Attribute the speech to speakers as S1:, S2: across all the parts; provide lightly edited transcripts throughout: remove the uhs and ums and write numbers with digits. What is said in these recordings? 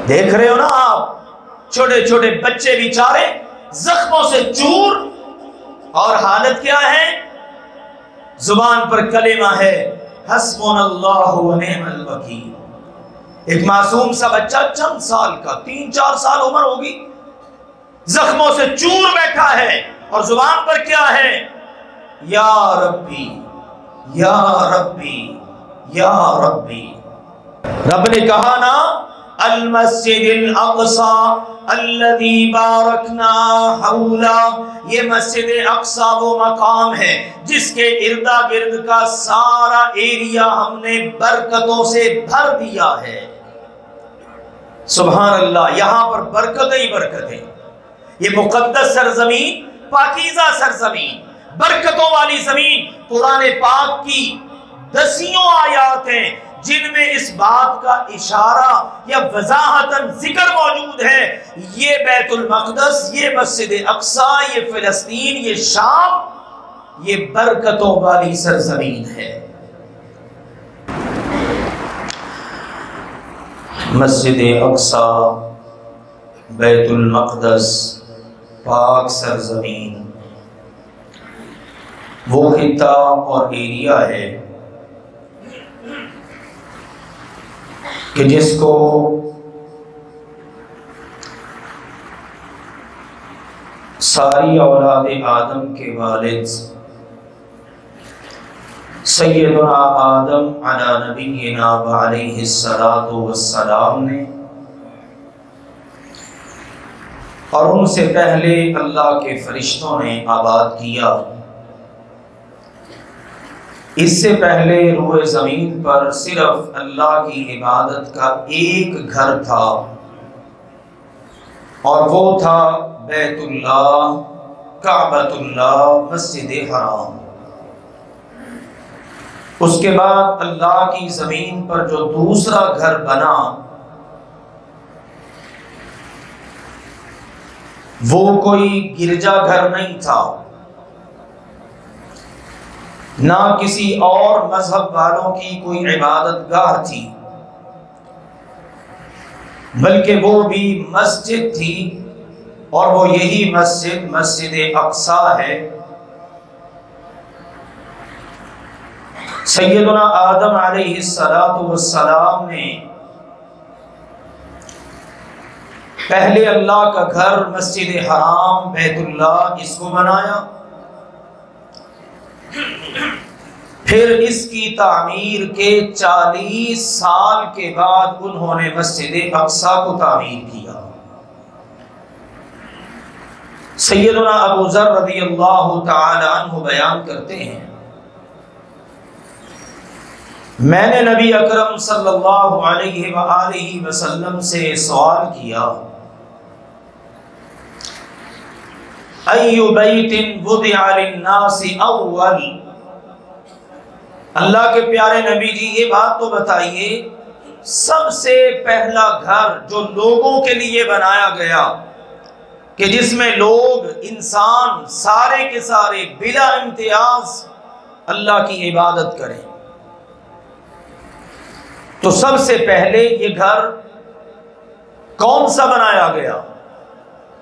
S1: دیکھ رہے ہو نا آپ، چھوٹے چھوٹے بچے بیچارے زخموں سے چور، اور حالت کیا ہے؟ زبان پر کلمہ ہے حسبنا اللہ و نعم الوکیل۔ ایک معصوم سا بچہ چند سال کا، 3-4 سال عمر ہوگی، زخموں سے چور بیٹھا ہے، اور زبان پر کیا ہے؟ یا ربی یا ربی یا ربی۔ رب نے کہا نا المسجد الاقصی الذی بارکنا حولا، یہ مسجد اقصی وہ مقام ہے جس کے اردا گرد کا سارا ایریا ہم نے برکتوں سے بھر دیا ہے۔ سبحان اللہ، یہاں پر برکتیں ہی برکتیں، یہ مقدس سرزمین، پاکیزہ سرزمین، برکتوں والی زمین۔ قرآن پاک کی 10 آیات ہیں جن میں اس بات کا اشارہ یا وضاحتاً ذکر موجود ہے، یہ بیت المقدس، یہ مسجد اقصی، یہ فلسطین، یہ شام، یہ برکتوں والی سرزمین ہے۔ مسجد اقصی، بیت المقدس، پاک سرزمین، وہ خطہ اور ایریا ہے کہ جس کو ساری اولاد آدم کے والد سیدنا آدم علی نبینا علیہ الصلاۃ والسلام نے، اور ان سے پہلے اللہ کے فرشتوں نے آباد کیا۔ اس سے پہلے روئے زمین پر صرف اللہ کی عبادت کا ایک گھر تھا، اور وہ تھا بیت اللہ، کعبۃ اللہ، مسجد حرام۔ اس کے بعد اللہ کی زمین پر جو دوسرا گھر بنا وہ کوئی گرجا گھر نہیں تھا، نہ کسی اور مذہب والوں کی کوئی عبادت گاہ تھی، بلکہ وہ بھی مسجد تھی، اور وہ یہی مسجد مسجد اقصی ہے۔ سیدنا آدم علیہ السلام نے پہلے اللہ کا گھر مسجد حرام بیت اللہ اس کو بنایا، پھر اس کی تعمیر کے 40 سال کے بعد انہوں نے مسجد اقصی کو تعمیر کیا۔ سیدنا ابو ذر رضی اللہ تعالی عنہ بیان کرتے ہیں، میں نے نبی اکرم صلی اللہ علیہ وآلہ وسلم سے سوال کیا، ای بیت وضع للناس اول، اللہ کے پیارے نبی جی یہ بات تو بتائیے، سب سے پہلا گھر جو لوگوں کے لیے بنایا گیا کہ جس میں لوگ، انسان سارے کے سارے بلا امتیاز اللہ کی عبادت کریں، تو سب سے پہلے یہ گھر کون سا بنایا گیا؟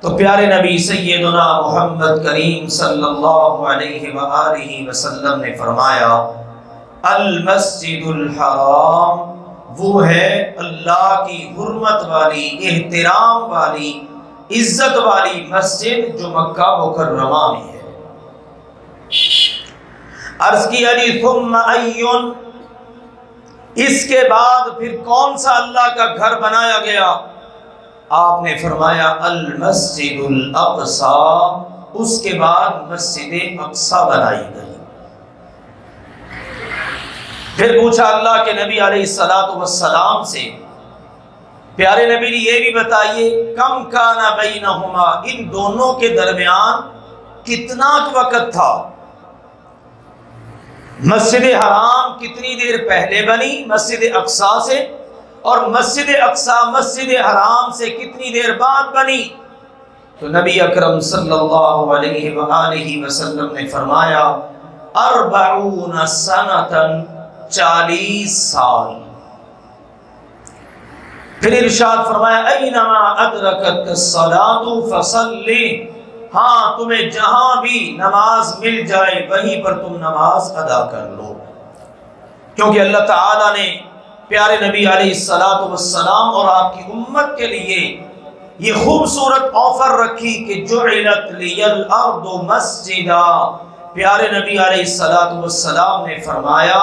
S1: تو پیارے نبی سیدنا محمد کریم صلی اللہ علیہ وآلہ وسلم نے فرمایا، المسجد الحرام، وہ ہے اللہ کی حرمت والی، احترام والی، عزت والی مسجد جو مکہ مکرمہ میں ہے۔ عرض کی علی ثم ایون، اس کے بعد پھر کون سا اللہ کا گھر بنایا گیا؟ آپ نے فرمایا المسجد الاقصی، اس کے بعد مسجد اقصی بنائی گئی۔ پھر پوچھا اللہ کے نبی علیہ السلام سے، پیارے نبی یہ بھی بتائیے کم کان بینہما، ان دونوں کے درمیان کتنا وقت تھا؟ مسجد حرام کتنی دیر پہلے بنی مسجد اقصی سے، اور مسجد اقصی مسجد حرام سے کتنی دیر بعد بنی؟ تو نبی اکرم صلی اللہ علیہ وآلہ وسلم نے فرمایا 40 سنۃ، 40 سال۔ پھر ارشاد فرمایا اینما ادرکت الصلاۃ فصلی، ہاں تمہیں جہاں بھی نماز مل جائے وہیں پر تم نماز ادا کر لو، کیونکہ اللہ تعالیٰ نے پیارے نبی علیہ السلام اور آپ کی امت کے لیے یہ خوبصورت آفر رکھی کہ جعلت لی الارض مسجدا، پیارے نبی علیہ السلام نے فرمایا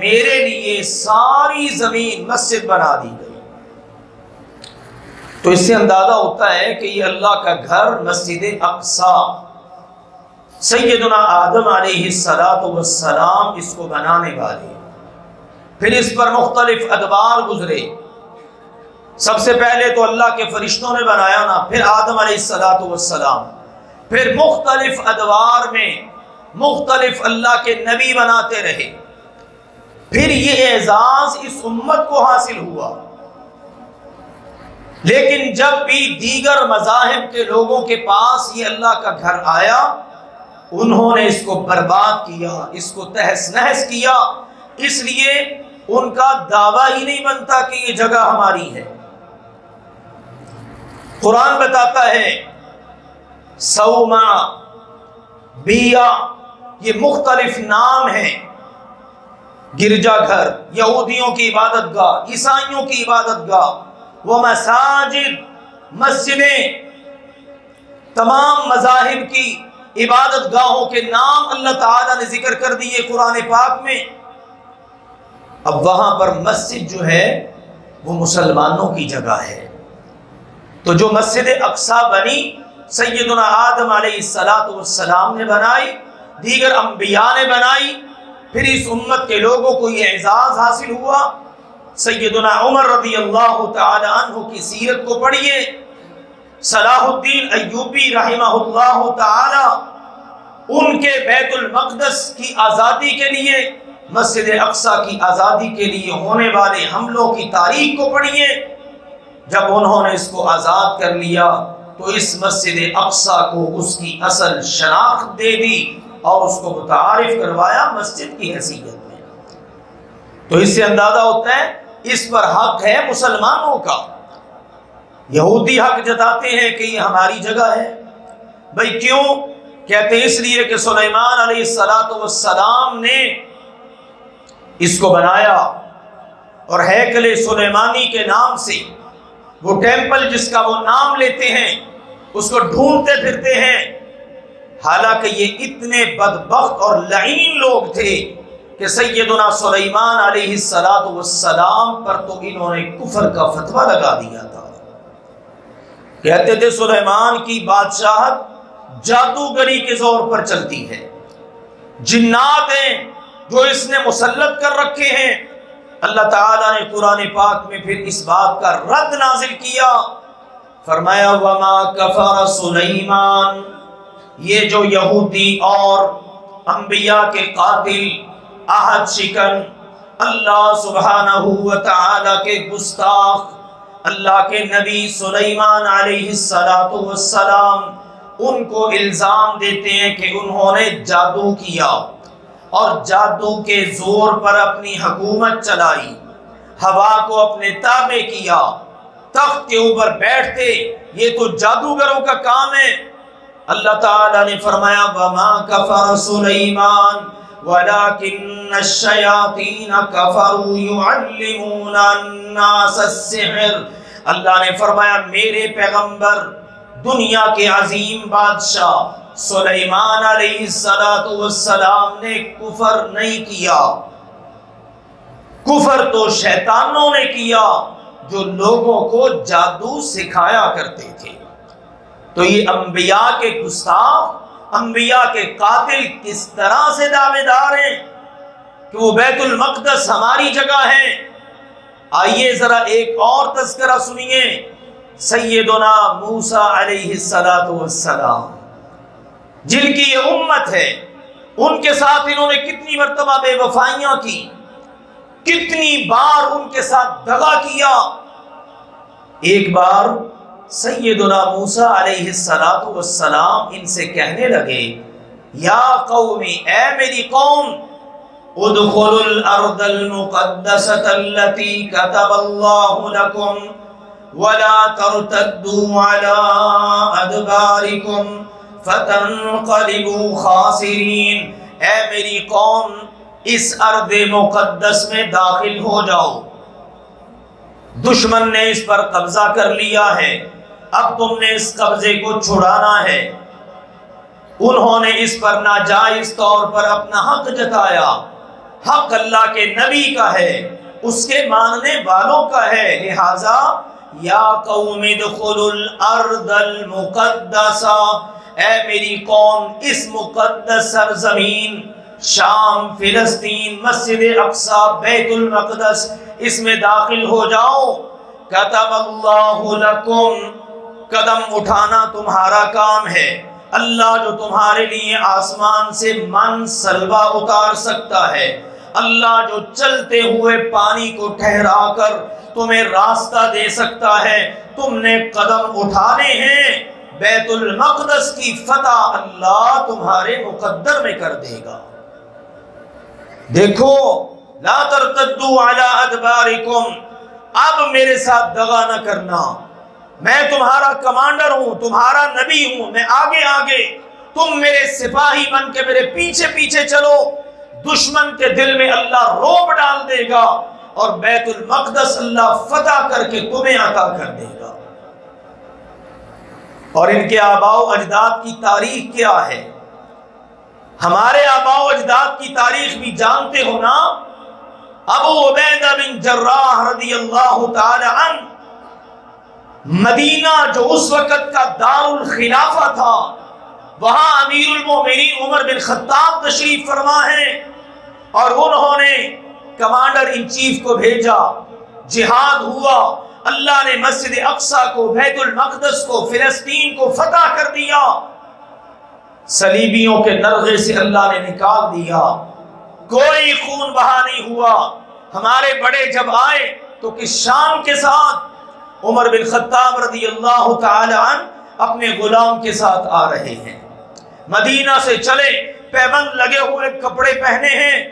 S1: میرے لیے ساری زمین مسجد بنا دی گئی۔ تو اس سے اندازہ ہوتا ہے کہ یہ اللہ کا گھر مسجد اقصی، سیدنا آدم علیہ السلام اس کو بنانے والے، پھر اس پر مختلف ادوار گزرے، سب سے پہلے تو اللہ کے فرشتوں نے بنایا نا، پھر آدم علیہ السلام، پھر مختلف ادوار میں مختلف اللہ کے نبی بناتے رہے، پھر یہ اعزاز اس امت کو حاصل ہوا۔ لیکن جب بھی دیگر مذاہب کے لوگوں کے پاس یہ اللہ کا گھر آیا، انہوں نے اس کو برباد کیا، اس کو تہس نہس کیا، اس لیے ان کا دعویٰ ہی نہیں بنتا کہ یہ جگہ ہماری ہے۔ قرآن بتاتا ہے سوما، بیا، یہ مختلف نام ہیں، گرجا گھر، یہودیوں کی عبادت گاہ، عیسائیوں کی عبادت گاہ، وہ مساجد، مسجدیں، تمام مذاہب کی عبادت گاہوں کے نام اللہ تعالیٰ نے ذکر کر دیے قرآن پاک میں۔ اب وہاں پر مسجد جو ہے وہ مسلمانوں کی جگہ ہے، تو جو مسجد اقصی بنی سیدنا آدم علیہ السلام نے بنائی، دیگر انبیاء نے بنائی، پھر اس امت کے لوگوں کو یہ اعزاز حاصل ہوا۔ سیدنا عمر رضی اللہ تعالی عنہ کی سیرت کو پڑھیے، صلاح الدین ایوبی رحمہ اللہ تعالی، ان کے بیت المقدس کی آزادی کے لیے، مسجد اقصی کی آزادی کے لیے ہونے والے حملوں کی تاریخ کو پڑھیے۔ جب انہوں نے اس کو آزاد کر لیا تو اس مسجد اقصی کو اس کی اصل شناخت دے دی اور اس کو متعارف کروایا مسجد کی حیثیت میں۔ تو اس سے اندازہ ہوتا ہے اس پر حق ہے مسلمانوں کا۔ یہودی حق جتاتے ہیں کہ یہ ہماری جگہ ہے، بھئی کیوں؟ کہتے ہیں اس لیے کہ سلیمان علیہ السلام نے اس کو بنایا، اور ہیکل سلیمانی کے نام سے وہ ٹیمپل جس کا وہ نام لیتے ہیں اس کو ڈھونڈتے پھرتے ہیں، حالانکہ یہ اتنے بدبخت اور لعین لوگ تھے کہ سیدنا سلیمان علیہ السلام پر تو انہوں نے کفر کا فتویٰ لگا دیا تھا۔ کہتے تھے سلیمان کی بادشاہت جادوگری کے زور پر چلتی ہے، جنات ہیں جو اس نے مسلط کر رکھے ہیں۔ اللہ تعالیٰ نے قرآن پاک میں پھر اس بات کا رد نازل کیا، فرمایا وَمَا كَفَرَ سُلَيْمَانَ، یہ جو یہودی اور انبیاء کے قاتل، عہد شکن، اللہ سبحانہ و تعالی کے گستاخ، اللہ کے نبی سلیمان علیہ السلام ان کو الزام دیتے ہیں کہ انہوں نے جادو کیا اور جادو کے زور پر اپنی حکومت چلائی، ہوا کو اپنے تابع کیا، تخت کے اوپر بیٹھتے، یہ تو جادوگروں کا کام ہے۔ اللہ تعالیٰ نے فرمایا وَمَا كَفَرَ سُلَيْمَانَ وَلَكِنَّ الشَّيَاطِينَ كَفَرُوا يُعَلِّمُونَ النَّاسَ السِّحْرَ، اللہ نے فرمایا میرے پیغمبر دنیا کے عظیم بادشاہ سلیمان علیہ السلام نے کفر نہیں کیا، کفر تو شیطانوں نے کیا جو لوگوں کو جادو سکھایا کرتے تھے۔ تو یہ انبیاء کے گستاخ، انبیاء کے قاتل کس طرح سے دعوے دار ہیں کہ وہ بیت المقدس ہماری جگہ ہے۔ آئیے ذرا ایک اور تذکرہ سنیے، سیدنا موسیٰ علیہ السلام جن کی یہ امت ہے، ان کے ساتھ انہوں نے کتنی مرتبہ بے وفائیاں کی، کتنی بار ان کے ساتھ دغا کیا۔ ایک بار سیدنا موسیٰ علیہ السلام ان سے کہنے لگے یا قومی، اے میری قوم، ادخلوا الارض المقدسة التي كتب الله لكم ولا ترتدوا على ادبارکم فتنقلبوا خاسرین، اے میری قوم اس ارض مقدس میں داخل ہو جاؤ، دشمن نے اس پر قبضہ کر لیا ہے، اب تم نے اس قبضے کو چھڑانا ہے۔ انہوں نے اس پر ناجائز طور پر اپنا حق جتایا، حق اللہ کے نبی کا ہے، اس کے ماننے والوں کا ہے، لہذا یا قوم ادخلوا الارض المقدسہ، اے میری قوم اس مقدس سرزمین شام، فلسطین، مسجد اقصی، بیت المقدس، اس میں داخل ہو جاؤ۔ کتب اللہ لکم، قدم اٹھانا تمہارا کام ہے، اللہ جو تمہارے لیے آسمان سے من سلوا اتار سکتا ہے، اللہ جو چلتے ہوئے پانی کو ٹھہرا کر تمہیں راستہ دے سکتا ہے، تم نے قدم اٹھانے ہیں، بیت المقدس کی فتح اللہ تمہارے مقدر میں کر دے گا۔ دیکھو لا ترتدوا علی ادبارکم، اب میرے ساتھ دغا نہ کرنا، میں تمہارا کمانڈر ہوں، تمہارا نبی ہوں، میں آگے آگے، تم میرے سپاہی بن کے میرے پیچھے پیچھے چلو، دشمن کے دل میں اللہ رعب ڈال دے گا اور بیت المقدس اللہ فتح کر کے تمہیں عطا کر دے گا۔ اور ان کے آباء و اجداد کی تاریخ کیا ہے؟ ہمارے آباء و اجداد کی تاریخ بھی جانتے ہو نا؟ ابو عبیدہ بن جراح رضی اللہ تعالی عنہ، مدینہ جو اس وقت کا دار الخلافہ تھا، وہاں امیر المومنین عمر بن خطاب تشریف فرما ہیں، اور انہوں نے کمانڈر ان چیف کو بھیجا، جہاد ہوا، اللہ نے مسجد اقصی کو، بیت المقدس کو، فلسطین کو فتح کر دیا، صلیبیوں کے نرغے سے اللہ نے نکال دیا، کوئی خون بہا نہیں ہوا۔ ہمارے بڑے جب آئے تو کس شان کے ساتھ؟ عمر بن خطاب رضی اللہ تعالی عنہ اپنے غلام کے ساتھ آ رہے ہیں، مدینہ سے چلے، پیبند لگے ہوئے کپڑے پہنے ہیں،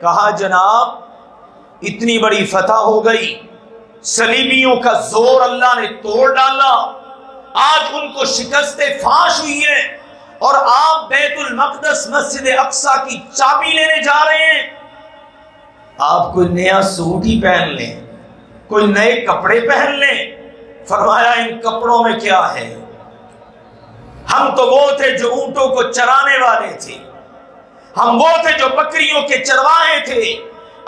S1: کہا جناب اتنی بڑی فتح ہو گئی، صلیبیوں کا زور اللہ نے توڑ ڈالا، آج ان کو شکست فاش ہوئی ہے، اور آپ بیت المقدس مسجد اقصی کی چابی لینے جا رہے ہیں، آپ کوئی نیا سوٹ ہی پہن لیں، کوئی نئے کپڑے پہن لیں۔ فرمایا ان کپڑوں میں کیا ہے؟ ہم تو وہ تھے جو اونٹوں کو چرانے والے تھے، ہم وہ تھے جو بکریوں کے چرواہے تھے۔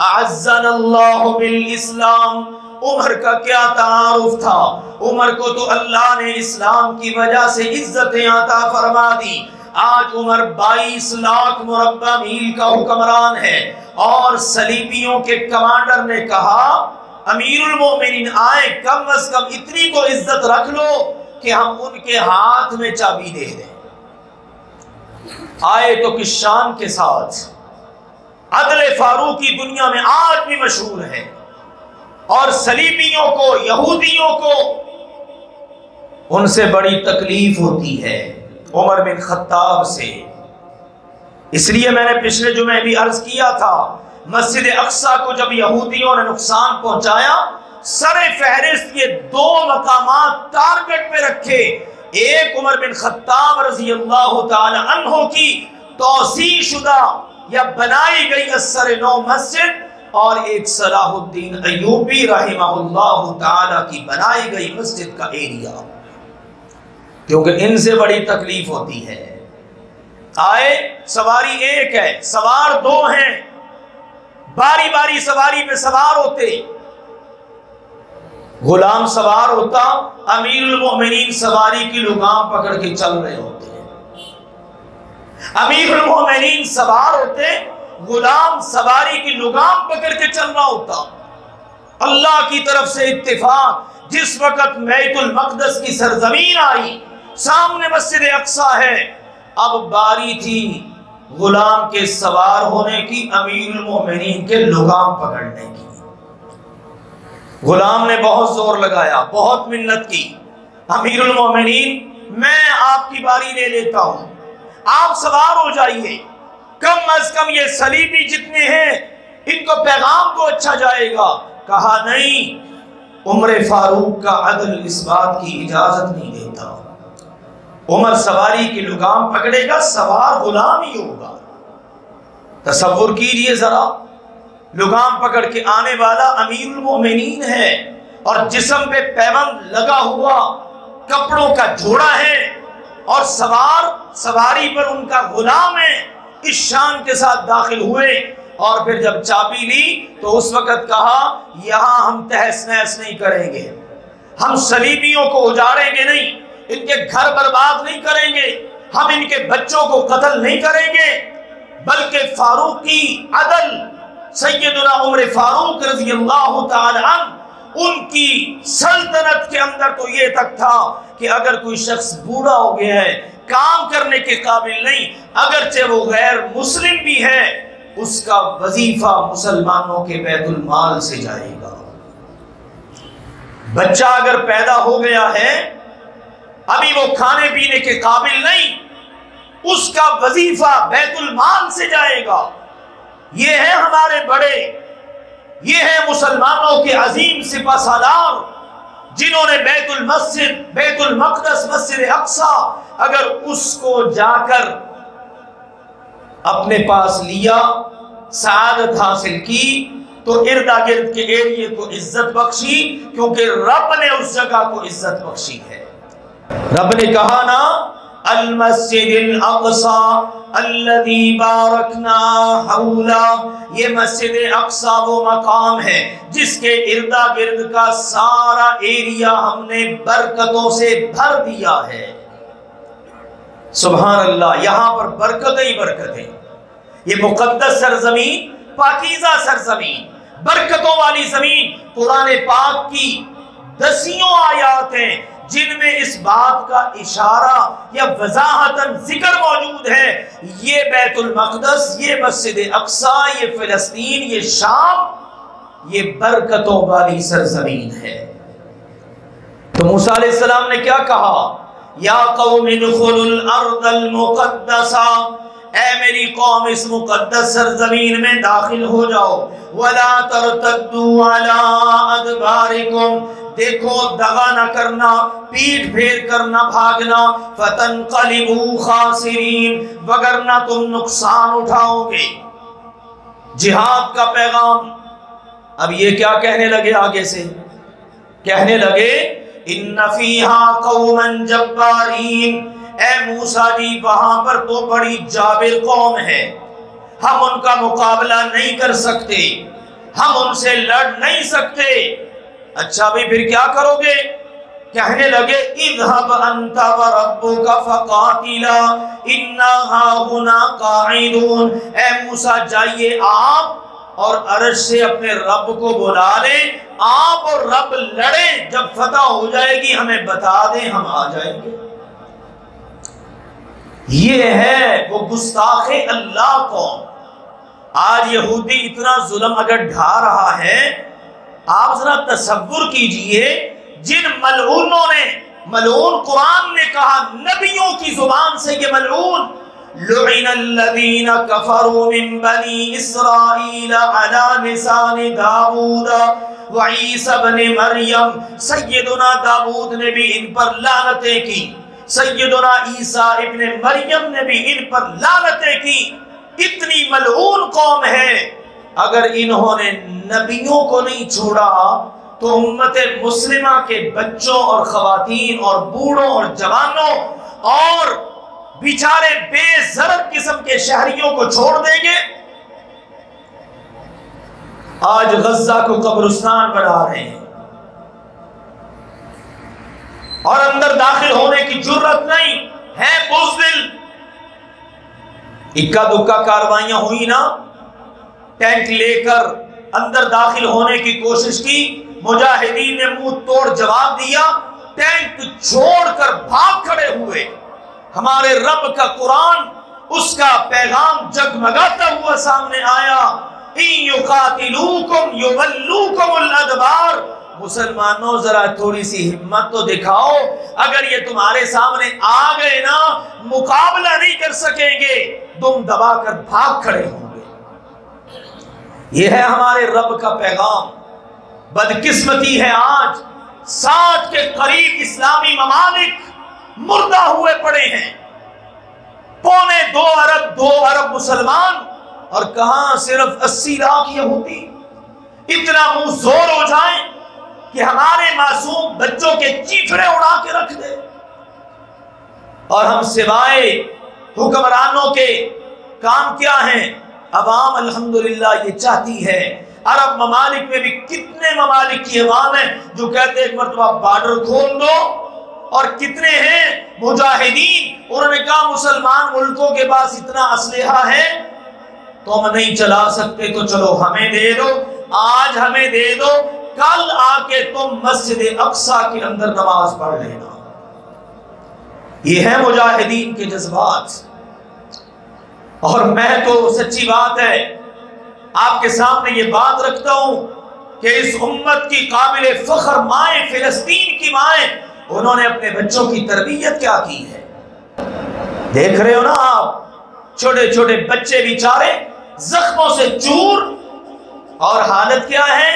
S1: اعزنا اللہ بالاسلام، عمر کا کیا تعارف تھا، عمر کو تو اللہ نے اسلام کی وجہ سے عزتیں عطا فرما دی۔ آج عمر 22 لاکھ مربع میل کا حکمران ہے، اور صلیبیوں کے کمانڈر نے کہا امیر المومنین آئے، کم از کم اتنی تو عزت رکھ لو کہ ہم ان کے ہاتھ میں چابی دے دیں۔ آئے تو کس شان کے ساتھ، عدل فاروقی دنیا میں آج بھی مشہور ہے، اور صلیبیوں کو، یہودیوں کو ان سے بڑی تکلیف ہوتی ہے عمر بن خطاب سے۔ اس لیے میں نے پچھلے جمعے بھی عرض کیا تھا، مسجد اقصی کو جب یہودیوں نے نقصان پہنچایا، سر فہرست یہ 2 مقامات ٹارگٹ پہ رکھے، ایک عمر بن خطاب رضی اللہ تعالی عنہ کی توسیع شدہ یا بنائی گئی اثر نو مسجد، اور ایک صلاح الدین ایوبی رحمہ اللہ تعالی کی بنائی گئی مسجد کا ایریا، کیونکہ ان سے بڑی تکلیف ہوتی ہے۔ آئے، سواری ایک ہے، سوار 2 ہیں، باری باری سواری پہ سوار ہوتے، غلام سوار ہوتا، امیر المومنین سواری کی لگام پکڑ کے چل رہے ہوتے، امیر المومنین سوار ہوتے، غلام سواری کی لگام پکڑ کے چل رہا ہوتا۔ اللہ کی طرف سے اتفاق، جس وقت بیت المقدس کی سرزمین آئی، سامنے مسجد اقصی ہے، اب باری تھی غلام کے سوار ہونے کی، امیر المومنین کے لگام پکڑنے کی۔ غلام نے بہت زور لگایا، بہت منت کی، امیر المومنین میں آپ کی باری لے لیتا ہوں، آپ سوار ہو جائیے، کم از کم یہ صلیبی جتنے ہیں ان کو پیغام کو اچھا جائے گا۔ کہا نہیں، عمر فاروق کا عدل اس بات کی اجازت نہیں دیتا۔ عمر سواری کی لگام پکڑے گا، سوار غلام ہی ہوگا۔ تصور کیجئے ذرا، لگام پکڑ کے آنے والا امیر المومنین ہے اور جسم پہ پیبند لگا ہوا کپڑوں کا جوڑا ہے، اور سوار سواری پر ان کا غلام ہے۔ اس شان کے ساتھ داخل ہوئے، اور پھر جب چابی لی تو اس وقت کہا یہاں ہم تہس نہس نہیں کریں گے، ہم صلیبیوں کو اجاڑیں گے نہیں، ان کے گھر برباد نہیں کریں گے، ہم ان کے بچوں کو قتل نہیں کریں گے، بلکہ فاروقی عدل سیدنا عمر فاروق رضی اللہ تعالی عنہ، ان کی سلطنت کے اندر تو یہ تک تھا کہ اگر کوئی شخص بوڑھا ہو گیا ہے، کام کرنے کے قابل نہیں، اگرچہ وہ غیر مسلم بھی ہے، اس کا وظیفہ مسلمانوں کے بیت المال سے جائے گا۔ بچہ اگر پیدا ہو گیا ہے، ابھی وہ کھانے پینے کے قابل نہیں، اس کا وظیفہ بیت المال سے جائے گا۔ یہ ہے ہمارے بڑے، یہ ہے مسلمانوں کے عظیم سپہ سالار، جنہوں نے بیت المسجد، بیت المقدس، مسجد اقصی، اگر اس کو جا کر اپنے پاس لیا، سعادت حاصل کی، تو ارد گرد کے ایریے کو عزت بخشی، کیونکہ رب نے اس جگہ کو عزت بخشی ہے۔ رب نے کہا نا المسجد الاقصی الذی بارکنا حولا، یہ مسجد اقصی وہ مقام ہے جس کے ارد گرد کا سارا ایریا ہم نے برکتوں سے بھر دیا ہے۔ سبحان اللہ، یہاں پر برکتیں ہی برکتیں، یہ مقدس سرزمین، پاکیزہ سرزمین، برکتوں والی زمین۔ قرآن پاک کی دسیوں آیات ہیں جن میں اس بات کا اشارہ یا وضاحتاً ذکر موجود ہے، یہ بیت المقدس، یہ مسجد اقصی، یہ فلسطین، یہ شام، یہ برکتوں والی سرزمین ہے۔ تو موسیٰ علیہ السلام نے کیا کہا؟ یا قوم ادخلوا الارض المقدسہ، اے میری قوم اس مقدس سرزمین میں داخل ہو جاؤ، ولا ترتدوا علی ادبارکم، دیکھو دغا نہ کرنا، پیٹ پھیر کر نہ بھاگنا، فتنقلبوا خاسرین، وگرنہ تم نقصان اٹھاؤ گے۔ جہاد کا پیغام۔ اب یہ کیا کہنے لگے؟ آگے سے کہنے لگے ان فیہا قوما جبارین، اے موسیٰ جی وہاں پر تو بڑی جابر قوم ہے، ہم ان کا مقابلہ نہیں کر سکتے، ہم ان سے لڑ نہیں سکتے۔ اچھا بھی پھر کیا کرو گے؟ کہنے لگے اذهب انت وربک فقاتلا انا ہاہنا قاعدون، اے موسیٰ جائیے آپ اور عرش سے اپنے رب کو بلا لیں، آپ اور رب لڑیں، جب فتح ہو جائے گی ہمیں بتا دیں، ہم آ جائیں گے۔ یہ ہے وہ گستاخ اللہ قوم۔ آج یہودی اتنا ظلم اگر ڈھا رہا ہے، آپ ذرا تصور کیجئے، جن ملعونوں نے، ملعون قرآن نے کہا نبیوں کی زبان سے، یہ ملعون لعن الذین کفروا من بنی اسرائیل علی لسان داود وعیسی ابن مریم، سیدنا داود نے بھی ان پر لعنتیں کی، سیدنا عیسیٰ ابن مریم نے بھی ان پر لعنتیں کی۔ اتنی ملعون قوم ہے، اگر انہوں نے نبیوں کو نہیں چھوڑا تو امت مسلمہ کے بچوں اور خواتین اور بوڑھوں اور جوانوں اور بیچارے بے ضرر قسم کے شہریوں کو چھوڑ دیں گے۔ آج غزہ کو قبرستان بنا رہے ہیں اور اندر داخل ہونے کی جرت نہیں ہے، بزدل۔ اکا دکا کاروائیاں ہوئی نا، ٹینک لے کر اندر داخل ہونے کی کوشش کی، مجاہدین نے منہ توڑ جواب دیا، ٹینک چھوڑ کر بھاگ کھڑے ہوئے۔ ہمارے رب کا قرآن، اس کا پیغام جگمگاتا ہوا سامنے آیا، ان یقاتلوکم یولوکم الادبار، مسلمانوں ذرا تھوڑی سی ہمت تو دکھاؤ، اگر یہ تمہارے سامنے آ گئے نا مقابلہ نہیں کر سکیں گے، دم دبا کر بھاگ کھڑے ہوں گے۔ یہ ہے ہمارے رب کا پیغام۔ بدقسمتی ہے آج 60 کے قریب اسلامی ممالک مردہ ہوئے پڑے ہیں، 2 ارب مسلمان، اور کہاں صرف 80 لاکھ یہودی۔ اتنا منہ زور ہو جائیں کہ ہمارے معصوم بچوں کے چیفڑے اڑا کے رکھ دے، اور ہم سوائے حکمرانوں کے کام کیا ہیں؟ عوام الحمدللہ یہ چاہتی ہے۔ عرب ممالک میں بھی کتنے ممالک کی عوام ہیں جو کہتے ہیں ایک مرتبہ بارڈر کھول دو، اور کتنے ہیں مجاہدین انہوں نے کہا مسلمان ملکوں کے پاس اتنا اسلحہ ہے تو ہم نہیں چلا سکتے، تو چلو ہمیں دے دو، آج ہمیں دے دو، کل آ کے تم مسجد اقصی کے اندر نماز پڑھ لینا۔ یہ ہے مجاہدین کے جذبات۔ اور میں تو سچی بات ہے آپ کے سامنے یہ بات رکھتا ہوں کہ اس امت کی قابل فخر مائیں، فلسطین کی مائیں، انہوں نے اپنے بچوں کی تربیت کیا کی ہے؟ دیکھ رہے ہو نا آپ، چھوٹے چھوٹے بچے بیچارے زخموں سے چور، اور حالت کیا ہے؟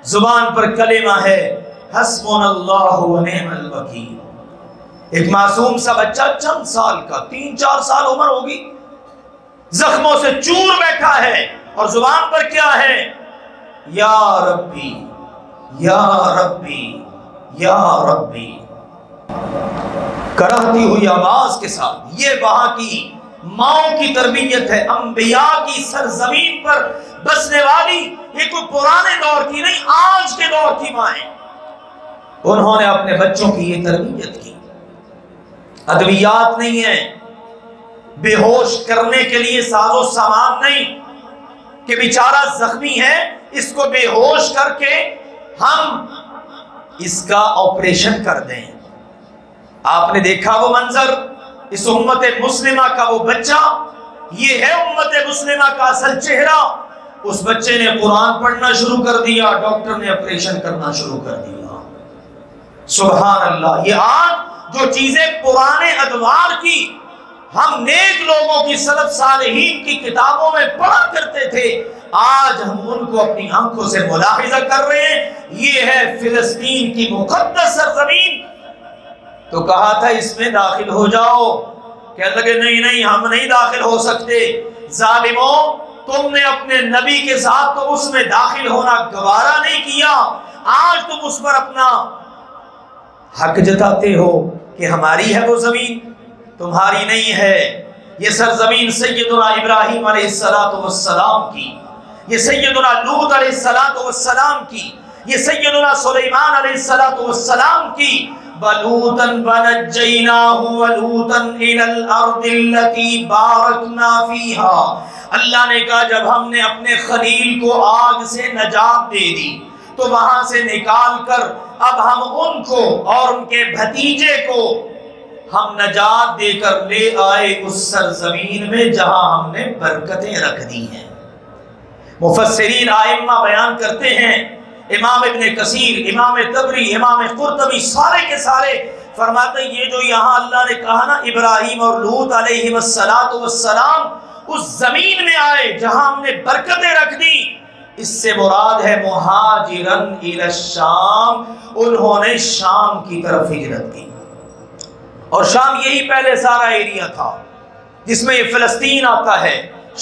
S1: زبان پر کلمہ ہے حسبنا اللہ و نعم الوکیل۔ ایک معصوم سا بچہ چند سال کا، 3-4 سال عمر ہوگی، زخموں سے چور بیٹھا ہے، اور زبان پر کیا ہے؟ یا ربی یا ربی یا ربی، کراہتی ہوئی آواز کے ساتھ۔ یہ وہاں کی ماؤں کی تربیت ہے، انبیاء کی سرزمین پر بسنے والی، یہ کوئی پرانے دور کی نہیں، آج کے دور کی مائیں، انہوں نے اپنے بچوں کی یہ تربیت کی۔ ادویات نہیں ہیں، بے ہوش کرنے کے لیے ساز و سامان نہیں کہ بیچارہ زخمی ہے اس کو بے ہوش کر کے ہم اس کا آپریشن کر دیں۔ آپ نے دیکھا وہ منظر، اس امت مسلمہ کا وہ بچہ، یہ ہے امت مسلمہ کا اصل چہرہ۔ اس بچے نے قرآن پڑھنا شروع کر دیا، ڈاکٹر نے آپریشن کرنا شروع کر دیا۔ سبحان اللہ۔ یہ آج جو چیزیں پرانے ادوار کی ہم نیک لوگوں کی سلف صالحین کی کتابوں میں پڑھا کرتے تھے، آج ہم ان کو اپنی آنکھوں سے ملاحظہ کر رہے ہیں۔ یہ ہے فلسطین کی مقدس سرزمین۔ تو کہا تھا اس میں داخل ہو جاؤ، کہنے لگے نہیں نہیں ہم نہیں داخل ہو سکتے۔ ظالموں، تم نے اپنے نبی کے ساتھ تو اس میں داخل ہونا گوارا نہیں کیا، آج تم اس پر اپنا حق جتاتے ہو کہ ہماری ہے وہ زمین، تمہاری نہیں ہے۔ یہ سرزمین سیدنا ابراہیم علیہ السلام کی، یہ سیدنا لوط علیہ السلام کی، یہ سیدنا سلیمان علیہ السلام کی۔ وَلُوطًا وَنَجَّيْنَاهُ وَلُوطًا إِلَى الْأَرْضِ الَّتِي بَارَكْنَا فِيهَا۔ اللہ نے کہا جب ہم نے اپنے خلیل کو آگ سے نجات دے دی تو وہاں سے نکال کر اب ہم ان کو اور ان کے بھتیجے کو ہم نجات دے کر لے آئے اس سرزمین میں جہاں ہم نے برکتیں رکھ دی ہیں۔ مفسرین آئمہ بیان کرتے ہیں، امام ابن کثیر، امام طبری، امام قرطبی، سارے کے سارے فرماتے ہیں یہ جو یہاں اللہ نے کہا نا ابراہیم اور لوط علیہ السلام اس زمین میں آئے جہاں ہم نے برکتیں رکھ دی، اس سے مراد ہے مہاجرن الی الشام، انہوں نے شام کی طرف ہجرت کی۔ اور شام یہی پہلے سارا ایریا تھا جس میں یہ فلسطین آتا ہے،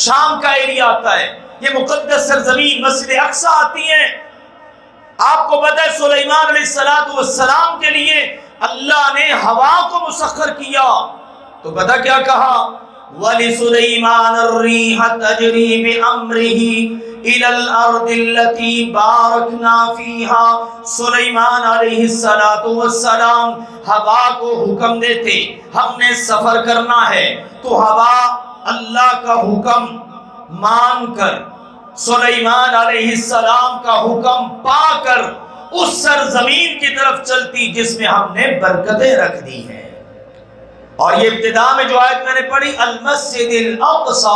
S1: شام کا ایریا آتا ہے، یہ مقدس سرزمین مسجد اقصی آتی ہے۔ آپ کو پتہ ہے سلیمان علیہ السلام کے لیے اللہ نے ہوا کو مسخر کیا، تو پتہ کیا کہا؟ وَلِسُلَيْمَانَ الرِّيحَ تَجْرِي بِأَمْرِهِ إِلَى الْأَرْضِ الَّتِي بَارَكْنَا فِيهَا۔ سلیمان علیہ السلام ہوا کو حکم دیتے، ہم نے سفر کرنا ہے تو ہوا اللہ کا حکم مان کر، سلیمان علیہ السلام کا حکم پا کر اس سرزمین کی طرف چلتی جس میں ہم نے برکتیں رکھ دی ہیں۔ اور یہ ابتدا میں جو آیت میں نے پڑھی المسجد الاقصی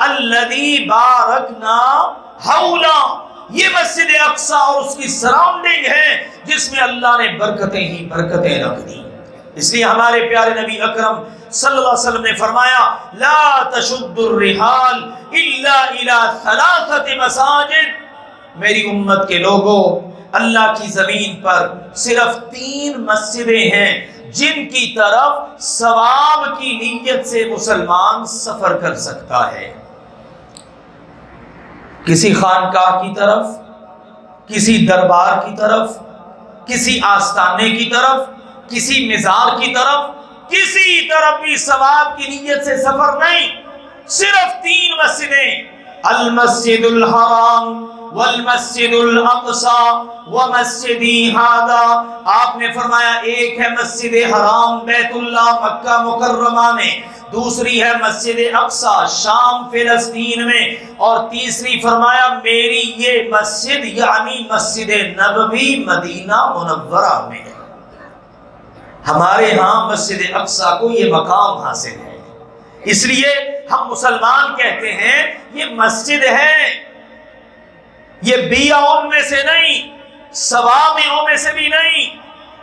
S1: الذی بارکنا حولا، یہ مسجد اقصی اور اس کی سراؤنڈنگ ہے جس میں اللہ نے برکتیں ہی برکتیں رکھ دی۔ اس لیے ہمارے پیارے نبی اکرم صلی اللہ علیہ وسلم نے فرمایا لا تشد الرحال الا الى ثلاثه مساجد میری امت کے لوگوں، اللہ کی زمین پر صرف 3 مسجدیں ہیں جن کی طرف ثواب کی نیت سے مسلمان سفر کر سکتا ہے۔ کسی خانقاہ کی طرف، کسی دربار کی طرف، کسی آستانے کی طرف، کسی مزار کی طرف، کسی طرف بھی ثواب کی نیت سے سفر نہیں، صرف 3 مسجدیں، المسجد الحرام والمسجد الاقصی ومسجدی ھذا۔ آپ نے فرمایا ایک ہے مسجد حرام بیت اللہ مکہ مکرمہ میں، دوسری ہے مسجد اقصی شام فلسطین میں، اور تیسری فرمایا میری یہ مسجد یعنی مسجد نبوی مدینہ منورہ میں ہے۔ ہمارے ہاں مسجد اقصی کو یہ مقام حاصل ہے، اس لیے ہم مسلمان کہتے ہیں یہ مسجد ہے، یہ بیاؤں میں سے نہیں، صوامعوں میں سے بھی نہیں،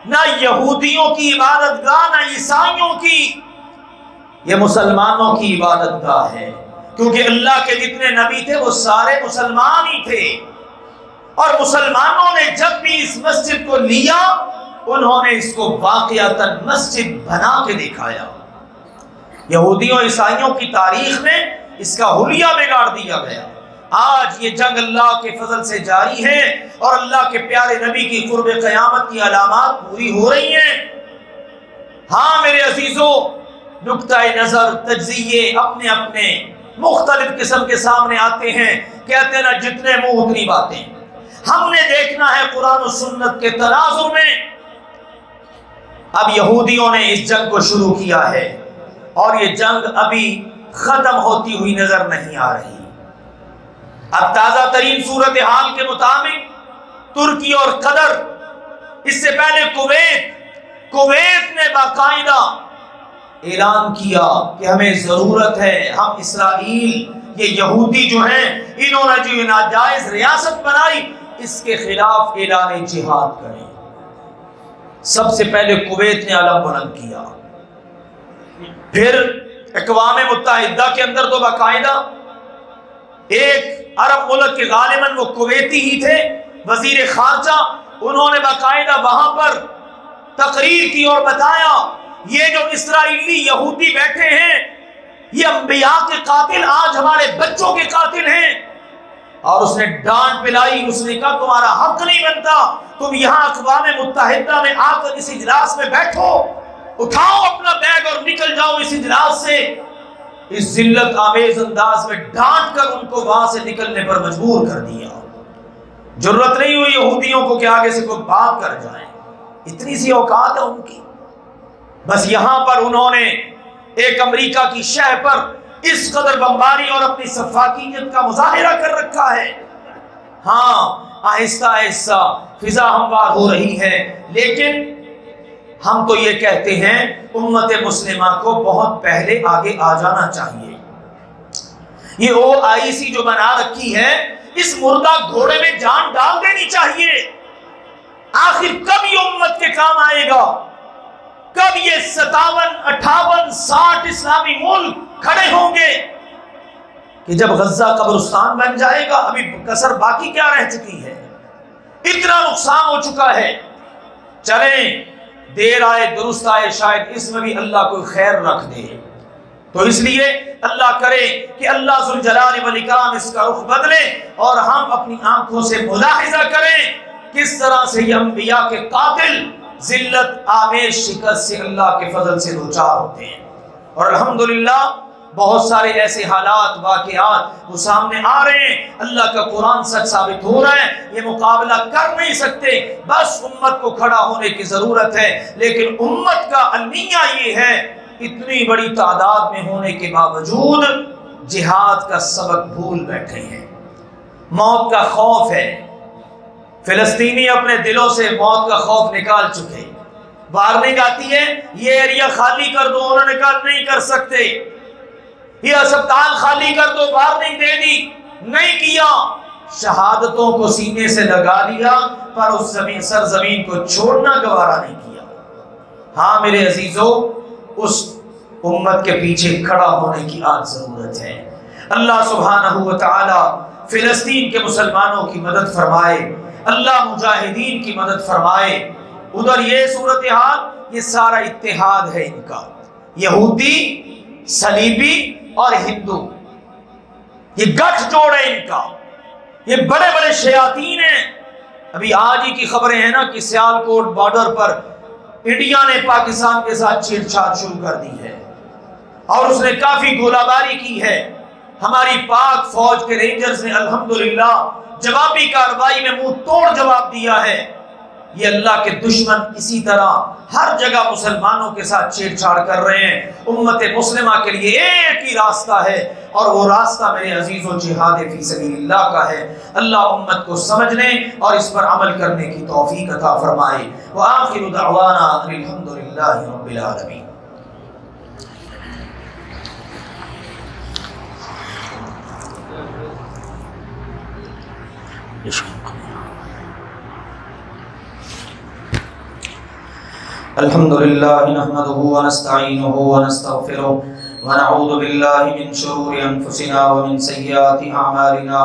S1: نہ یہودیوں کی عبادت گاہ نہ عیسائیوں کی، یہ مسلمانوں کی عبادت گاہ ہے، کیونکہ اللہ کے جتنے نبی تھے وہ سارے مسلمان ہی تھے، اور مسلمانوں نے جب بھی اس مسجد کو لیا انہوں نے اس کو واقعتاً مسجد بنا کے دکھایا۔ یہودیوں عیسائیوں کی تاریخ میں اس کا حلیہ بگاڑ دیا گیا۔ آج یہ جنگ اللہ کے فضل سے جاری ہے اور اللہ کے پیارے نبی کی قرب قیامت کی علامات پوری ہو رہی ہیں۔ ہاں میرے عزیزوں، نقطہ نظر تجزیے اپنے اپنے مختلف قسم کے سامنے آتے ہیں، کہتے ہیں نا جتنے منہ اتنی باتیں۔ ہم نے دیکھنا ہے قرآن و سنت کے تناظر میں۔ اب یہودیوں نے اس جنگ کو شروع کیا ہے اور یہ جنگ ابھی ختم ہوتی ہوئی نظر نہیں آ رہی۔ اب تازہ ترین صورتحال کے مطابق ترکی اور قطر، اس سے پہلے کویت نے باقاعدہ اعلان کیا کہ ہمیں ضرورت ہے، ہم اسرائیل، یہ یہودی جو ہیں انہوں نے جو ناجائز ریاست بنائی اس کے خلاف اعلان جہاد کریں۔ سب سے پہلے کویت نے علم بلند کیا، پھر اقوام متحدہ کے اندر تو باقاعدہ ایک عرب ملک کے غالباً وہ کویتی ہی تھے، وزیر خارجہ، انہوں نے باقاعدہ وہاں پر تقریر کی اور بتایا یہ جو اسرائیلی یہودی بیٹھے ہیں یہ انبیاء کے قاتل آج ہمارے بچوں کے قاتل ہیں، اور اس نے ڈانٹ پلائی، اس نے کہا تمہارا حق نہیں بنتا، تم یہاں اقوام متحدہ میں آ کر اس اجلاس میں بیٹھو، اٹھاؤ اپنا بیگ اور نکل جاؤ اس اجلاس سے۔ اس ذلت آمیز انداز میں ڈانٹ کر ان کو وہاں سے نکلنے پر مجبور کر دیا۔ جرت نہیں ہوئی یہودیوں کو کہ آگے سے کوئی بات کر جائیں، اتنی سی اوقات ہے ان کی۔ بس یہاں پر انہوں نے ایک امریکہ کی شہ پر اس قدر بمباری اور اپنی سفاکیت کا مظاہرہ کر رکھا ہے۔ ہاں آہستہ آہستہ فضا ہموار ہو رہی ہے، لیکن ہم تو یہ کہتے ہیں امت مسلمہ کو بہت پہلے آگے آ جانا چاہیے۔ یہ OIC جو بنا رکھی ہے اس مردہ گھوڑے میں جان ڈال دینی چاہیے۔ آخر کب یہ امت کے کام آئے گا؟ کب یہ 57 58 60 اسلامی ملک کھڑے ہوں گے کہ جب غزہ قبرستان بن جائے گا؟ ابھی کسر باقی کیا رہ چکی ہے؟ اتنا نقصان ہو چکا ہے۔ چلیں دیر آئے درست آئے، شاید اس میں بھی اللہ کوئی خیر رکھ دے، تو اس لیے اللہ کرے کہ اللہ ذوالجلال والاکرام اس کا رخ بدلے اور ہم اپنی آنکھوں سے ملاحظہ کریں کس طرح سے یہ انبیاء کے قاتل ذلت آمیز شکست سے اللہ کے فضل سے دوچار ہوتے ہیں، اور الحمدللہ بہت سارے ایسے حالات واقعات وہ سامنے آ رہے ہیں، اللہ کا قرآن سچ ثابت ہو رہا ہے، یہ مقابلہ کر نہیں سکتے، بس امت کو کھڑا ہونے کی ضرورت ہے۔ لیکن امت کا المیہ یہ ہے اتنی بڑی تعداد میں ہونے کے باوجود جہاد کا سبق بھول بیٹھے ہیں، موت کا خوف ہے۔ فلسطینی اپنے دلوں سے موت کا خوف نکال چکے، وارننگ آتی ہے یہ ایریا خالی کر دو، انہوں نے کہا نہیں کر سکتے، یہ اسپتال خالی کر دو، وارننگ دے دی، نہیں کیا، شہادتوں کو سینے سے لگا لیا پر اس سرزمین کو چھوڑنا گوارا نہیں کیا۔ ہاں میرے عزیزوں، اس امت کے پیچھے کھڑا ہونے کی آج ضرورت ہے۔ اللہ سبحانہ و تعالی فلسطین کے مسلمانوں کی مدد فرمائے، اللہ مجاہدین کی مدد فرمائے۔ ادھر یہ صورتحال، یہ سارا اتحاد ہے ان کا، یہودی، صلیبی اور ہندو، یہ گٹھ جوڑ ہے ان کا، یہ بڑے بڑے شیاطین ہیں۔ ابھی آج ہی کی خبریں ہیں نا کہ سیالکوٹ بارڈر پر انڈیا نے پاکستان کے ساتھ چھیڑ چھاڑ شروع کر دی ہے اور اس نے کافی گولہ باری کی ہے۔ ہماری پاک فوج کے رینجرز نے الحمدللہ جوابی کارروائی میں منہ توڑ جواب دیا ہے۔ یہ اللہ کے دشمن اسی طرح ہر جگہ مسلمانوں کے ساتھ چھیڑ چھاڑ کر رہے ہیں۔ امت مسلمہ کے لیے ایک ہی راستہ ہے اور وہ راستہ میرے عزیزوں جہاد فی سبیل اللہ کا ہے۔ اللہ امت کو سمجھنے اور اس پر عمل کرنے کی توفیق عطا فرمائے۔ وآخر دعوانا الحمدللہ رب العالمین۔ الحمدللہ نحمده ونستعینه ونستغفره ونعوذ باللہ من شرور انفسنا ومن سیئات اعمالنا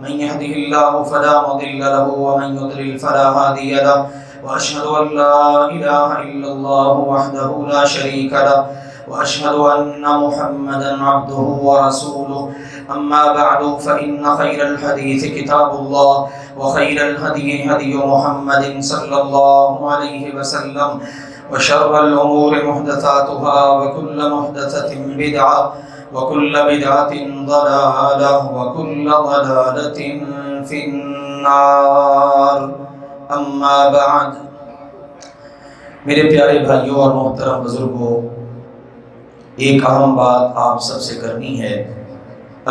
S1: من يهده الله فلا مضل له ومن يضلل فلا هادي له واشهد ان لا اله الا الله وحده لا شريك له واشهد ان محمدا عبده ورسوله اما بعد فان خير الحديث كتاب الله وخير الهدي هدي محمد صلى الله عليه وسلم وشر الأمور محدثاتها وكل محدثة بدعة وكل بدعة ضلالة وكل ضلالة في النار أما بعد۔ میرے پیارے بھائیوں اور محترم بزرگوں، ایک اہم بات آپ سب سے کرنی ہے۔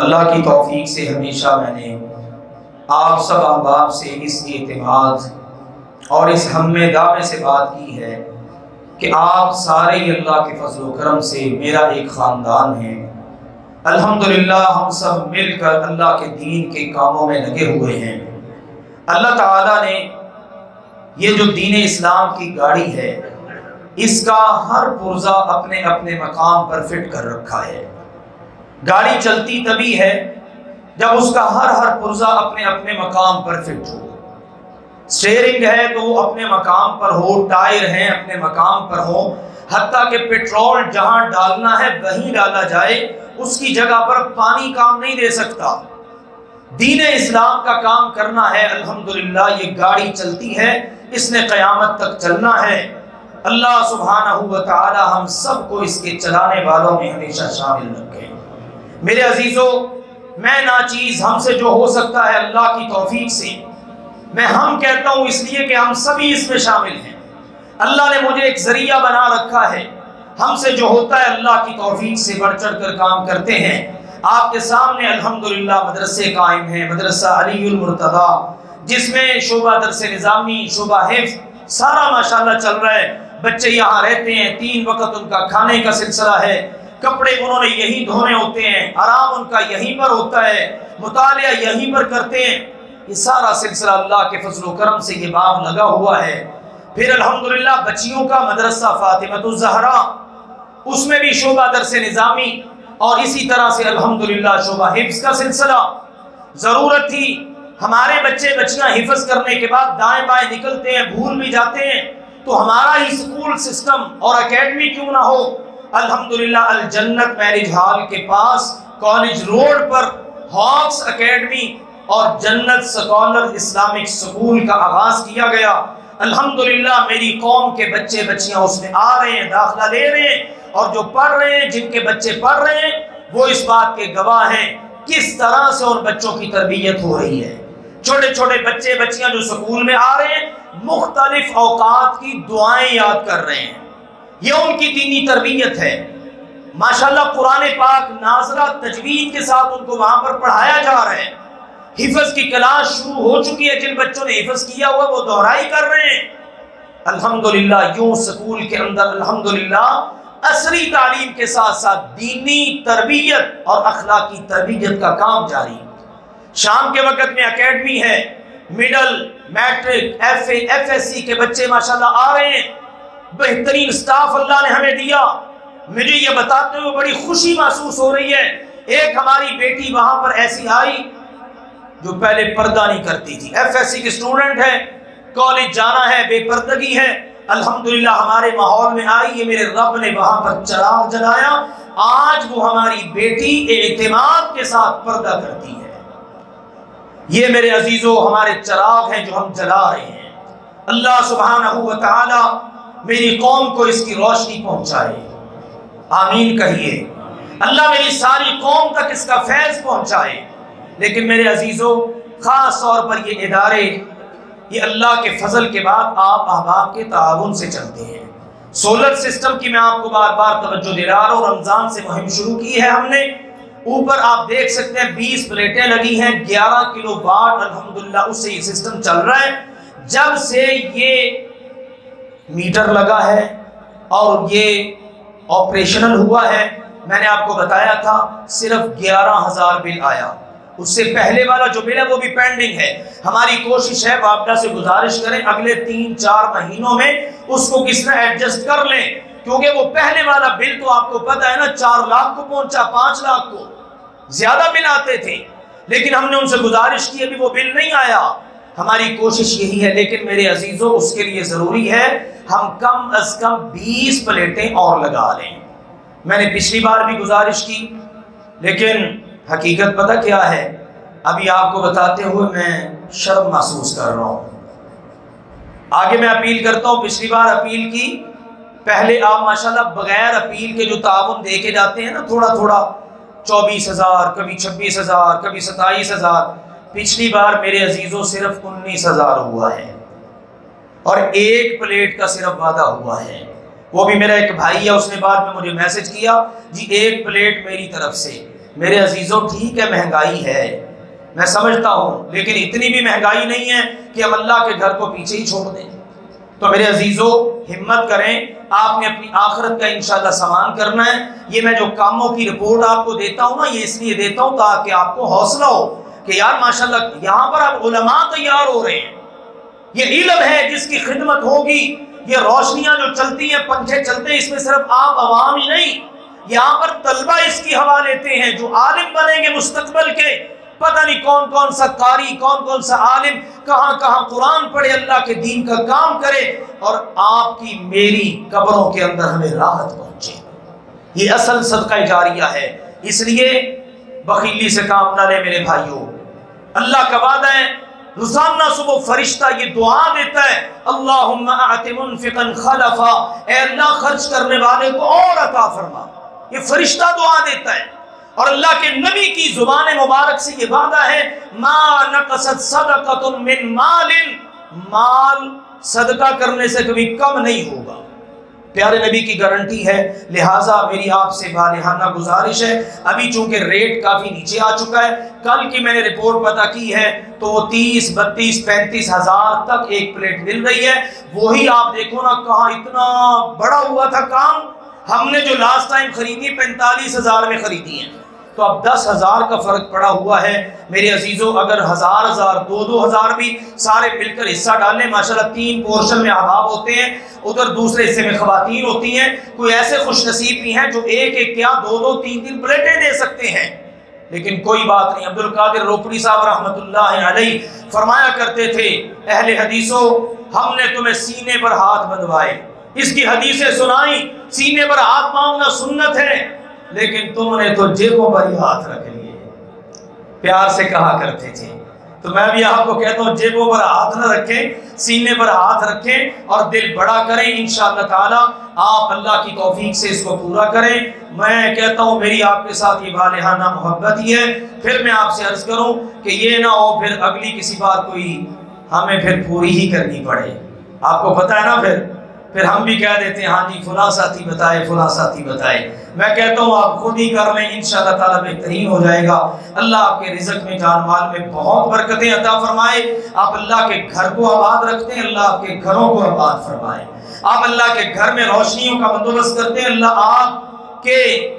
S1: اللہ کی توفیق سے ہمیشہ میں نے آپ سب احباب سے اس اعتماد اور اس ہم دعوے سے بات کی ہے کہ آپ سارے اللہ کے فضل و کرم سے میرا ایک خاندان ہے۔ الحمدللہ ہم سب مل کر اللہ کے دین کے کاموں میں لگے ہوئے ہیں۔ اللہ تعالیٰ نے یہ جو دین اسلام کی گاڑی ہے، اس کا ہر پرزہ اپنے اپنے مقام پر فٹ کر رکھا ہے۔ گاڑی چلتی تبھی ہے جب اس کا ہر پرزہ اپنے اپنے مقام پر فٹ ہو۔ سٹیئرنگ ہے تو وہ اپنے مقام پر ہو، ٹائر ہیں اپنے مقام پر ہو، حتیٰ کہ پیٹرول جہاں ڈالنا ہے وہیں ڈالا جائے، اس کی جگہ پر پانی کام نہیں دے سکتا۔ دین اسلام کا کام کرنا ہے، الحمدللہ یہ گاڑی چلتی ہے، اس نے قیامت تک چلنا ہے۔ اللہ سبحانہ و تعالی ہم سب کو اس کے چلانے والوں میں ہمیشہ شامل رکھے۔ میرے عزیزوں، میں ناچیز، ہم سے جو ہو سکتا ہے اللہ کی توفیق سے، میں ہم کہتا ہوں اس لیے کہ ہم سبھی اس میں شامل ہیں۔ اللہ نے مجھے ایک ذریعہ بنا رکھا ہے، ہم سے جو ہوتا ہے اللہ کی توفیق سے بڑھ چڑھ کر کام کرتے ہیں۔ آپ کے سامنے الحمدللہ مدرسے قائم ہیں، مدرسہ علی المرتضیٰ، جس میں شعبہ درس نظامی، شعبہ حفظ سارا ماشاءاللہ چل رہا ہے۔ بچے یہاں رہتے ہیں، 3 وقت ان کا کھانے کا سلسلہ ہے، کپڑے انہوں نے یہی دھونے ہوتے ہیں، آرام ان کا یہیں پر ہوتا ہے، مطالعہ یہیں پر کرتے ہیں۔ یہ سارا سلسلہ اللہ کے فضل و کرم سے یہ باب لگا ہوا ہے۔ پھر الحمدللہ بچیوں کا مدرسہ فاطمۃ الزہرا، اس میں بھی شعبہ درس نظامی اور اسی طرح سے الحمدللہ شعبہ حفظ کا سلسلہ۔ ضرورت تھی، ہمارے بچے بچیاں حفظ کرنے کے بعد دائیں بائیں نکلتے ہیں، بھول بھی جاتے ہیں، تو ہمارا ہی سکول سسٹم اور اکیڈمی کیوں نہ ہو۔ الحمدللہ الجنت میرج ہال کے پاس کالج روڈ پر ہاکس اکیڈمی اور جنت سکولر اسلامک سکول کا آغاز کیا گیا۔ الحمدللہ میری قوم کے بچے بچیاں اس میں آ رہے ہیں، داخلہ لے رہے ہیں، اور جو پڑھ رہے ہیں، جن کے بچے پڑھ رہے ہیں، وہ اس بات کے گواہ ہیں کس طرح سے ان بچوں کی تربیت ہو رہی ہے۔ چھوٹے چھوٹے بچے بچیاں جو سکول میں آ رہے ہیں، مختلف اوقات کی دعائیں یاد کر رہے ہیں، یہ ان کی دینی تربیت ہے۔ ماشاءاللہ قرآن پاک ناظرہ تجوید کے ساتھ ان کو وہاں پر پڑھایا جا رہا ہے۔ حفظ کی کلاس شروع ہو چکی ہے، جن بچوں نے حفظ کیا ہوا وہ دہرائی کر رہے ہیں۔ الحمدللہ یوں سکول کے اندر الحمدللہ عصری تعلیم کے ساتھ ساتھ دینی تربیت اور اخلاقی تربیت کا کام جاری ہے۔ شام کے وقت میں اکیڈمی ہے، middle, matric, FA, FSc کے بچے ماشاءاللہ آ رہے ہیں۔ بہترین سٹاف اللہ نے ہمیں دیا، مجھے یہ بتاتے ہوئے بڑی خوشی محسوس ہو رہی ہے۔ ایک ہماری بیٹی وہاں پر ایسی آئی جو پہلے پردہ نہیں کرتی تھی، ایف ایس سی کی اسٹوڈنٹ ہے، کالج جانا ہے، بے پردگی ہے، الحمدللہ ہمارے ماحول میں آئی، یہ میرے رب نے وہاں پر چراغ جلایا، آج وہ ہماری بیٹی اعتماد کے ساتھ پردہ کرتی ہے۔ یہ میرے عزیزو ہمارے چراغ ہیں جو ہم جلا رہے ہیں۔ اللہ سبحانہ و تعالی میری قوم کو اس کی روشنی پہنچائے، آمین کہیے۔ اللہ میری ساری قوم تک اس کا فیض پہنچائے۔ لیکن میرے عزیزو خاص طور پر یہ ادارے، یہ اللہ کے فضل کے بعد آپ احباب کے تعاون سے چلتے ہیں۔ سولر سسٹم کی میں آپ کو بار بار توجہ دلا رہا ہوں، رمضان سے مہم شروع کی ہے ہم نے۔ اوپر آپ دیکھ سکتے ہیں 20 پلیٹیں لگی ہیں، 11 کلو واٹ الحمدللہ اس سے یہ سسٹم چل رہا ہے۔ جب سے یہ میٹر لگا ہے اور یہ آپریشنل ہوا ہے، میں نے آپ کو بتایا تھا صرف 11,000 بل آیا، اس سے پہلے والا جو بل ہے وہ بھی پینڈنگ ہے۔ ہماری کوشش ہے، باپڈا سے گزارش کریں اگلے 3-4 مہینوں میں اس کو کس طرح ایڈجسٹ کر لیں، کیونکہ وہ پہلے والا بل تو آپ کو پتہ ہے نا 4 لاکھ کو پہنچا، 5 لاکھ کو، زیادہ بل آتے تھے، لیکن ہم نے ان سے گزارش کی ابھی وہ بل نہیں آیا۔ ہماری کوشش یہی ہے، لیکن میرے عزیزو اس کے لیے ضروری ہے ہم کم از کم 20 پلیٹیں اور لگا لیں۔ میں نے پچھلی بار بھی گزارش کی، لیکن حقیقت پتہ کیا ہے، ابھی آپ کو بتاتے ہوئے میں شرم محسوس کر رہا ہوں۔ آگے میں اپیل کرتا ہوں، پچھلی بار اپیل کی، پہلے آپ ماشاءاللہ بغیر اپیل کے جو تعاون دے کے جاتے ہیں نا تھوڑا تھوڑا، 24,000 کبھی 26,000 کبھی 27,000، پچھلی بار میرے عزیزوں صرف 19,000 ہوا ہے، اور 1 پلیٹ کا صرف وعدہ ہوا ہے۔ وہ بھی میرا ایک بھائی ہے، اس نے بعد میں مجھے میسج کیا، جی 1 پلیٹ میری طرف سے۔ میرے عزیزوں ٹھیک ہے مہنگائی ہے، میں سمجھتا ہوں، لیکن اتنی بھی مہنگائی نہیں ہے کہ ہم اللہ کے گھر کو پیچھے ہی چھوڑ دیں۔ تو میرے عزیزوں ہمت کریں، آپ نے اپنی آخرت کا انشاءاللہ سامان کرنا ہے۔ یہ میں جو کاموں کی رپورٹ آپ کو دیتا ہوں نا، یہ اس لیے دیتا ہوں تاکہ آپ کو حوصلہ ہو کہ یار ماشاءاللہ یہاں پر اب علماء تیار ہو رہے ہیں۔ یہ علم ہے جس کی خدمت ہوگی، یہ روشنیاں جو چلتی ہیں، پنکھے چلتے ہیں، اس میں صرف آپ عوام ہی نہیں، یہاں پر طلبہ اس کی ہوا لیتے ہیں جو عالم بنیں گے مستقبل کے۔ پتہ نہیں کون کون سا قاری، کون کون سا عالم کہاں کہاں قرآن پڑھے، اللہ کے دین کا کام کرے، اور آپ کی میری قبروں کے اندر ہمیں راحت پہنچے۔ یہ اصل صدقہ جاریہ ہے۔ اس لیے بخیلی سے کام نہ لے میرے بھائیوں، اللہ کا وعدہ ہے، روزانہ صبح فرشتہ یہ دعا دیتا ہے، اللہم اعط منفقا خلفا، اے اللہ خرچ کرنے والے کو اور عطا فرما۔ یہ فرشتہ دعا دیتا ہے، اور اللہ کے نبی کی زبان مبارک سے یہ وعدہ ہے، ما نقصت صدقۃ من مال، مال صدقہ کرنے سے کبھی کم نہیں ہوگا۔ پیارے نبی کی گارنٹی ہے، لہٰذا میری آپ سے بالہانہ گزارش ہے، ابھی چونکہ ریٹ کافی نیچے آ چکا ہے، کل کی میں نے رپورٹ پتہ کی ہے تو وہ 30, 32, 35 ہزار تک 1 پلیٹ مل رہی ہے۔ وہی آپ دیکھو نا کہاں اتنا بڑا ہوا تھا کام، ہم نے جو لاسٹ ٹائم خریدی 45,000 میں خریدی ہیں، تو اب 10,000 کا فرق پڑا ہوا ہے۔ میرے عزیزوں اگر 1,000 2,000 بھی سارے مل کر حصہ ڈالیں، ماشاءاللہ 3 پورشن میں احباب ہوتے ہیں، ادھر دوسرے حصے میں خواتین ہوتی ہیں، کوئی ایسے خوش نصیب بھی ہیں جو 1 کیا 2 3 پلیٹیں دے سکتے ہیں، لیکن کوئی بات نہیں۔ عبد القادر روپڑی صاحب رحمۃ اللہ علیہ فرمایا کرتے تھے، اہل حدیثوں ہم نے تمہیں سینے پر ہاتھ بندھوائے، اس کی حدیثیں سنائی، سینے پر ہاتھ مانگنا سنت ہے، لیکن تم نے تو جیبوں پر ہی ہاتھ رکھ لیے، پیار سے کہا کرتے تھے۔ تو میں بھی آپ کو کہتا ہوں جیبوں پر ہاتھ نہ رکھیں، سینے پر ہاتھ رکھیں اور دل بڑا کریں، انشاءاللہ تعالی آپ اللہ کی توفیق سے اس کو پورا کریں۔ میں کہتا ہوں میری آپ کے ساتھ یہ بالہانہ محبت ہی ہے۔ پھر میں آپ سے عرض کروں کہ یہ نہ ہو پھر اگلی کسی بات کوئی ہمیں پھر پوری ہی کرنی پڑے۔ آپ کو پتہ ہے نا پھر ہم بھی کہہ دیتے ہیں ہاں جی فلاں ساتھی بتائے، فلاں ساتھی بتائے۔ میں کہتا ہوں آپ خود ہی کر لیں، انشاءاللہ تعالیٰ بہترین ہو جائے گا۔ اللہ آپ کے رزق میں، جان مال میں بہت برکتیں عطا فرمائے۔ آپ اللہ کے گھر کو آباد رکھتے ہیں، اللہ آپ کے گھروں کو آباد فرمائے۔ آپ اللہ کے گھر میں روشنیوں کا بندوبست کرتے ہیں، اللہ آپ کہ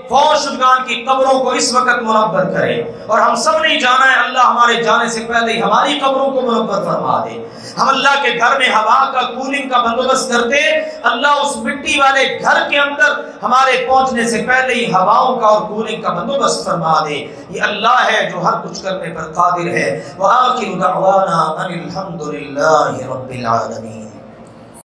S1: فوت شدگان کی قبروں کو اس وقت منور کرے، اور ہم سب نے جانا ہے اللہ ہمارے جانے سے پہلے ہی ہماری قبروں کو منور فرما دے۔ ہم اللہ کے گھر میں ہوا کا کولنگ کا بندوبست کرتے، اللہ اس مٹی والے گھر کے اندر ہمارے پہنچنے سے پہلے ہی ہواؤں کا اور کولنگ کا بندوبست فرما دے۔ یہ اللہ ہے جو ہر کچھ کرنے پر قادر ہے۔ وآخر دعوانا ان الحمد للہ رب العالمین۔